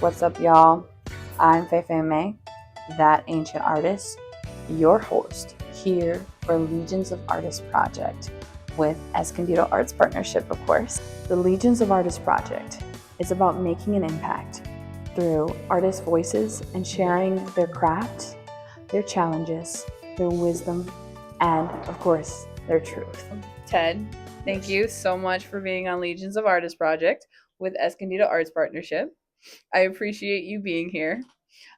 What's up, y'all? I'm Ephraim, that ancient artist, your host here for Legions of Artists Project with Escondido Arts Partnership, of course. The Legions of Artists Project is about making an impact through artists' voices and sharing their craft, their challenges, their wisdom, and, of course, their truth. Ted, thank you so much for being on Legions of Artists Project with Escondido Arts Partnership. I appreciate you being here.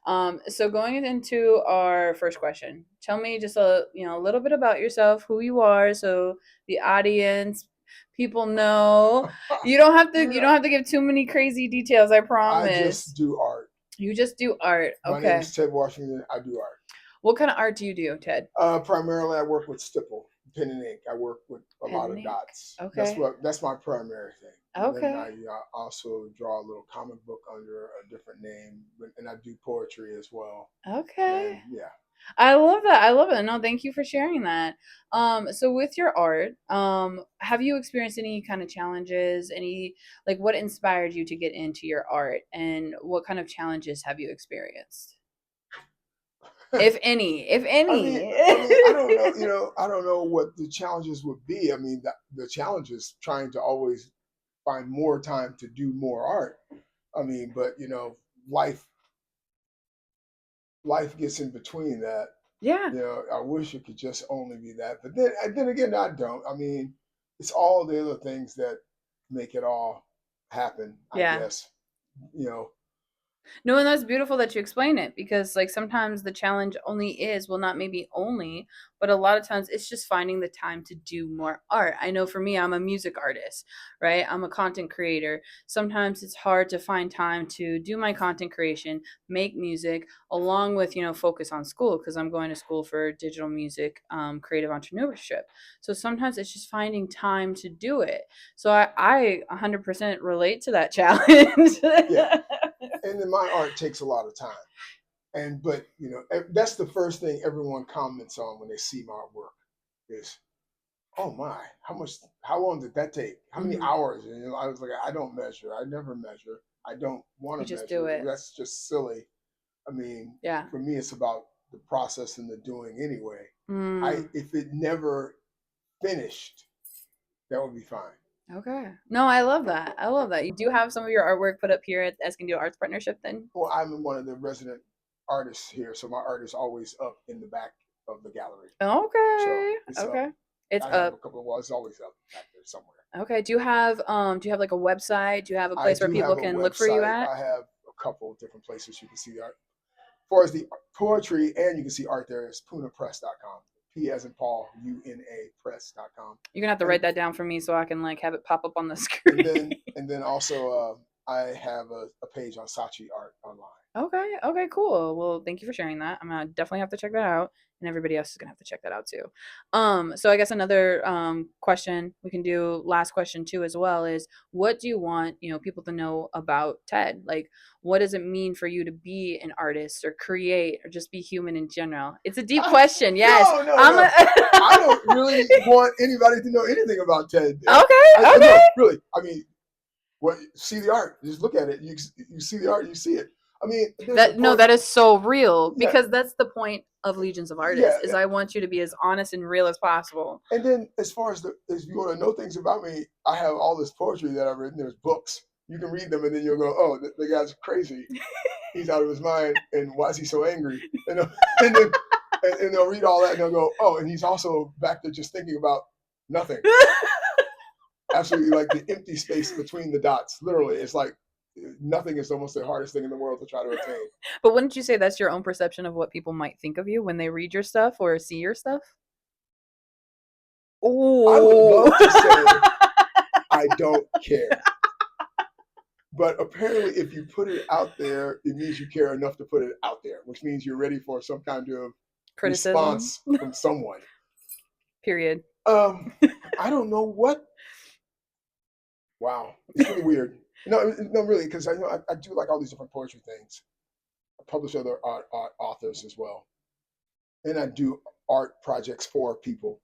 So going into our first question, tell me just a little bit about yourself, who you are, so the audience, people know. You don't have to give too many crazy details. I promise. I just do art. You just do art. Okay. My name is Ted Washington. I do art. What kind of art do you do, Ted? Primarily, I work with stipple, pen and ink. I work with a lot of dots. Okay. That's my primary thing. Okay. And then I also draw a little comic book under a different name, and I do poetry as well. Okay. And yeah. I love that. No, thank you for sharing that. So with your art, have you experienced any kind of challenges? What inspired you to get into your art, and what kind of challenges have you experienced? If any. I don't know. I don't know what the challenges would be. I mean, the challenge is trying to always find more time to do more art. I mean, but life gets in between that. Yeah. I wish it could just only be that, but then again, I don't. I mean, it's all the other things that make it all happen. I guess. No, and that's beautiful that you explain it, because sometimes the challenge not maybe only, but a lot of times it's just finding the time to do more art. I know for me, I'm a music artist, right? I'm a content creator. Sometimes it's hard to find time to do my content creation, make music, along with, focus on school, because I'm going to school for digital music, creative entrepreneurship. So sometimes it's just finding time to do it. So I 100% relate to that challenge. Yeah. And then my art takes a lot of time. But that's the first thing everyone comments on when they see my work is, oh my, how long did that take? How many hours? And I was like, I don't measure. I never measure. I don't want to measure. Just do it. That's just silly. I mean, for me, it's about the process and the doing anyway. If it never finished, that would be fine. Okay. No, I love that. You do have some of your artwork put up here at Escondido Arts Partnership then? Well, I'm one of the resident artists here, so my art is always up in the back of the gallery. Okay. So okay. It's I up. Have a couple of walls. It's always up back there somewhere. Okay. Do you have like a website? Do you have a place where people can look for you at? I have a couple of different places you can see art. As far as the poetry, and you can see art there, is punapress.com. P as in Paul, UNA press.com. You're gonna have to write that down for me so I can have it pop up on the screen. And then also I have a page on Saatchi Art online. Okay, cool. Well, thank you for sharing that. I'm gonna definitely have to check that out, and everybody else is gonna have to check that out too. So I guess another question we can do, last question too as well, is what do you want people to know about Ted? Like, what does it mean for you to be an artist or create or just be human in general? It's a deep question. Yes. No. I don't really want anybody to know anything about Ted. Okay. No, really. I mean, see the art. Just look at it. You see the art. You see it. I mean, that is so real, because that's the point of Legions of Artists. Is I want you to be as honest and real as possible. And then, as far as if you want to know things about me, I have all this poetry that I've written. There's books. You can read them, and then you'll go, "Oh, the guy's crazy. He's out of his mind. And why is he so angry?" And they'll read all that, and they'll go, "Oh, and he's also back there just thinking about nothing." Absolutely, like the empty space between the dots. Literally, it's like nothing is almost the hardest thing in the world to try to attain. But wouldn't you say that's your own perception of what people might think of you when they read your stuff or see your stuff? Oh, I would love to say I don't care. But apparently, if you put it out there, it means you care enough to put it out there, which means you're ready for some kind of criticism, response from someone. Period. I don't know what. Wow, it's really weird. No, really, because I do like all these different poetry things. I publish other art authors as well, and I do art projects for people.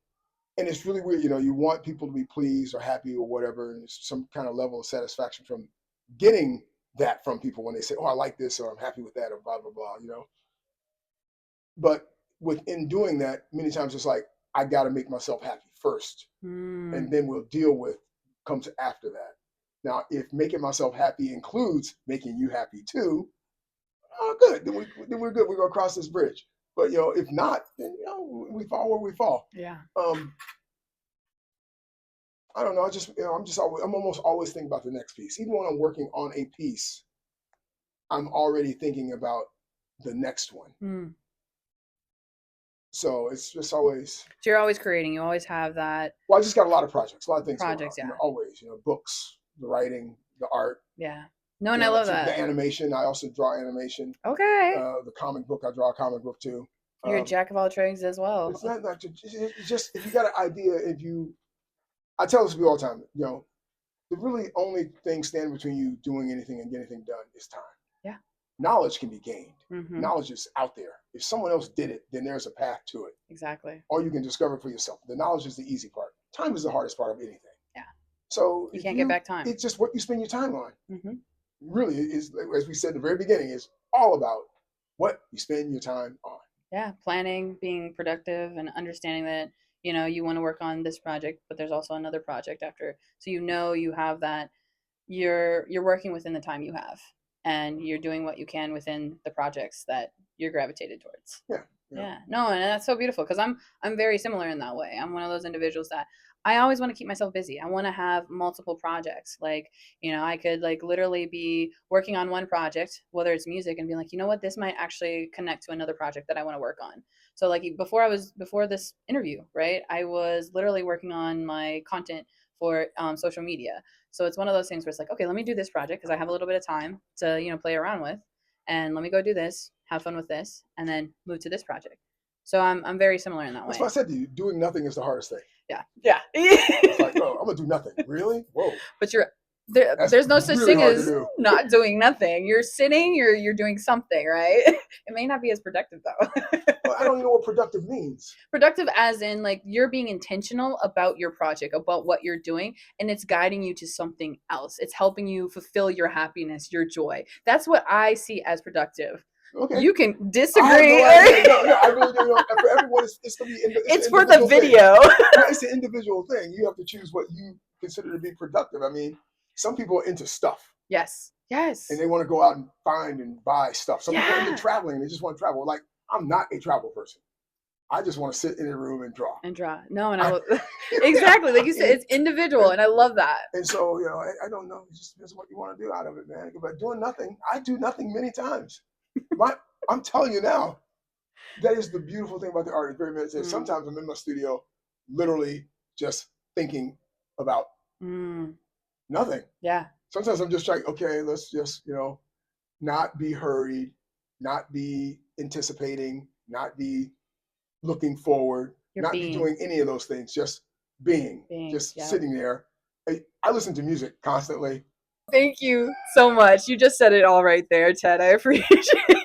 And it's really weird. You want people to be pleased or happy or whatever, and some kind of level of satisfaction from getting that from people when they say, oh, I like this, or I'm happy with that, or blah, blah, blah, you know. But within doing that, many times it's like, I got to make myself happy first, and then we'll deal with comes after that. Now, if making myself happy includes making you happy too, oh, good. Then we're good. We're gonna cross this bridge. But if not, then we fall where we fall. Yeah. I don't know. I'm almost always thinking about the next piece. Even when I'm working on a piece, I'm already thinking about the next one. So it's just always. So you're always creating. You always have that. Well, I just got a lot of projects, a lot of things. Projects, yeah. Always, books, the writing, the art. Yeah. No, and I love that. The animation. I also draw animation. Okay. The comic book. I draw a comic book too. You're a jack of all trades as well. It's not it's just if you got an idea, I tell this to people all the time, the really only thing standing between you doing anything and getting anything done is time. Yeah. Knowledge can be gained. Knowledge is out there. If someone else did it, then there's a path to it. Exactly. Or you can discover it for yourself. The knowledge is the easy part. Time is the hardest part of anything. Yeah. So you can't get back time. It's just what you spend your time on. Really, is, as we said in the very beginning, is all about what you spend your time on. Yeah, planning, being productive, and understanding that you want to work on this project, but there's also another project after. So you have that. You're working within the time you have, and you're doing what you can within the projects that you're gravitated towards. Yeah. No, and that's so beautiful because I'm very similar in that way. I'm one of those individuals that I always want to keep myself busy. I want to have multiple projects. Like, I could literally be working on one project, whether it's music, and be like, you know what, this might actually connect to another project that I want to work on. So like before this interview, right, I was literally working on my content for social media. So it's one of those things where it's like, okay, let me do this project because I have a little bit of time to, play around with, and let me go do this, have fun with this, and then move to this project. So I'm very similar in that way. That's what I said to you. Doing nothing is the hardest thing. Yeah. It's like, oh, I'm gonna do nothing. Really? Whoa. But there's no such thing as not doing nothing. You're sitting, you're doing something, right? It may not be as productive though. Well, I don't even know what productive means. Productive as in you're being intentional about your project, about what you're doing, and it's guiding you to something else. It's helping you fulfill your happiness, your joy. That's what I see as productive. Okay. You can disagree. I really do. For everyone, it's going to be. It's for the video. It's an individual thing. You have to choose what you consider to be productive. I mean, some people are into stuff. Yes. And they want to go out and find and buy stuff. Some people are into traveling. They just want to travel. Like, I'm not a travel person. I just want to sit in a room and draw. No, and exactly, like you said, it's individual, and I love that. And so, I don't know. It just depends what you want to do out of it, man. But doing nothing, I do nothing many times. I'm telling you now, that is the beautiful thing about the art. Very meditative. Sometimes I'm in my studio, literally just thinking about nothing. Yeah. Sometimes I'm just like, okay, let's just not be hurried, not be anticipating, not be looking forward, not be doing any of those things. Just being just sitting there. I listen to music constantly. Thank you so much. You just said it all right there, Ted. I appreciate it.